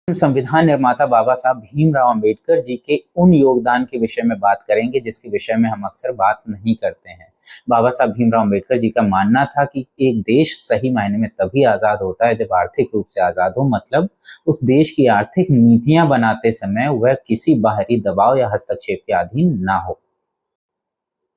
हम संविधान निर्माता बाबा साहब भीमराव अंबेडकर जी के उन योगदान के विषय में बात करेंगे जिसके विषय में हम अक्सर बात नहीं करते हैं। बाबा साहब भीमराव अंबेडकर जी का मानना था कि एक देश सही मायने में तभी आजाद होता है जब आर्थिक रूप से आजाद हो, मतलब उस देश की आर्थिक नीतियां बनाते समय वह किसी बाहरी दबाव या हस्तक्षेप के अधीन ना हो।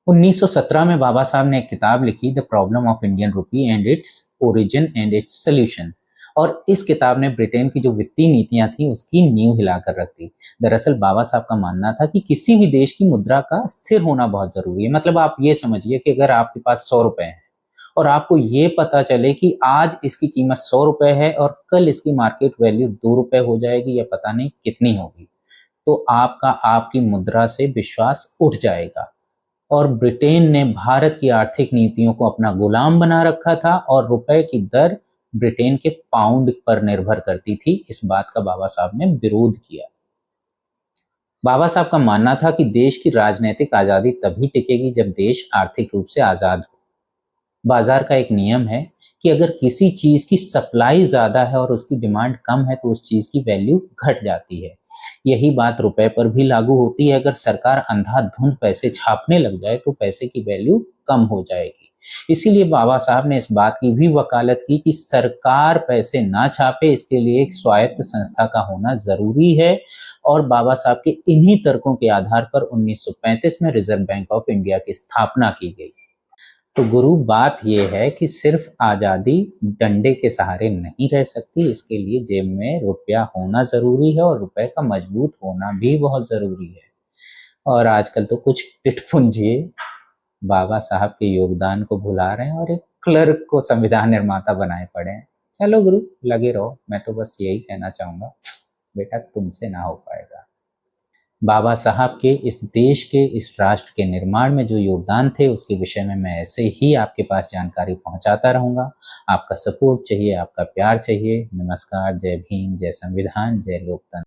1917 में बाबा साहब ने एक किताब लिखी, the problem of Indian rupee and its origin and its solution. और इस किताब ने ब्रिटेन की जो वित्तीय नीतियां थी उसकी नींव हिलाकर रख दी। दरअसल बाबा साहब का मानना था कि किसी भी देश की मुद्रा का स्थिर होना बहुत जरूरी है। मतलब आप ये समझिए कि अगर आपके पास 100 रुपए हैं और आपको ये पता चले कि आज इसकी कीमत 100 रुपए है और कल इसकी मार्केट वैल्यू 2 रुपए हो जाएगी या पता नहीं कितनी होगी, तो आपका आपकी मुद्रा से विश्वास उठ जाएगा। और ब्रिटेन ने भारत की आर्थिक नीतियों को अपना गुलाम बना रखा था और रुपए की दर ब्रिटेन के पाउंड पर निर्भर करती थी। इस बात का बाबा साहब ने विरोध किया। बाबा साहब का मानना था कि देश की राजनीतिक आजादी तभी टिकेगी जब देश आर्थिक रूप से आजाद हो। बाजार का एक नियम है कि अगर किसी चीज की सप्लाई ज्यादा है और उसकी डिमांड कम है तो उस चीज की वैल्यू घट जाती है। यही बात रुपए पर भी लागू होती है। अगर सरकार अंधाधुंध पैसे छापने लग जाए तो पैसे की वैल्यू कम हो जाएगी। इसीलिए बाबा साहब ने इस बात की भी वकालत की कि सरकार पैसे ना छापे, इसके लिए एक स्वायत्त संस्था का होना जरूरी है। और बाबा साहब के इन्हीं तर्कों के आधार पर 1935 में रिजर्व बैंक ऑफ इंडिया की स्थापना की गई। तो गुरु, बात यह है कि सिर्फ आजादी डंडे के सहारे नहीं रह सकती, इसके लिए जेब में रुपया होना जरूरी है और रुपए का मजबूत होना भी बहुत जरूरी है। और आजकल तो कुछ टिटपुंजिए बाबा साहब के योगदान को भुला रहे हैं और एक क्लर्क को संविधान निर्माता बनाए पड़े हैं। चलो गुरु, लगे रहो। मैं तो बस यही कहना चाहूंगा, बेटा तुमसे ना हो पाएगा। बाबा साहब के इस देश के, इस राष्ट्र के निर्माण में जो योगदान थे उसके विषय में मैं ऐसे ही आपके पास जानकारी पहुंचाता रहूंगा। आपका सपोर्ट चाहिए, आपका प्यार चाहिए। नमस्कार, जय भीम, जय संविधान, जय लोकतंत्र।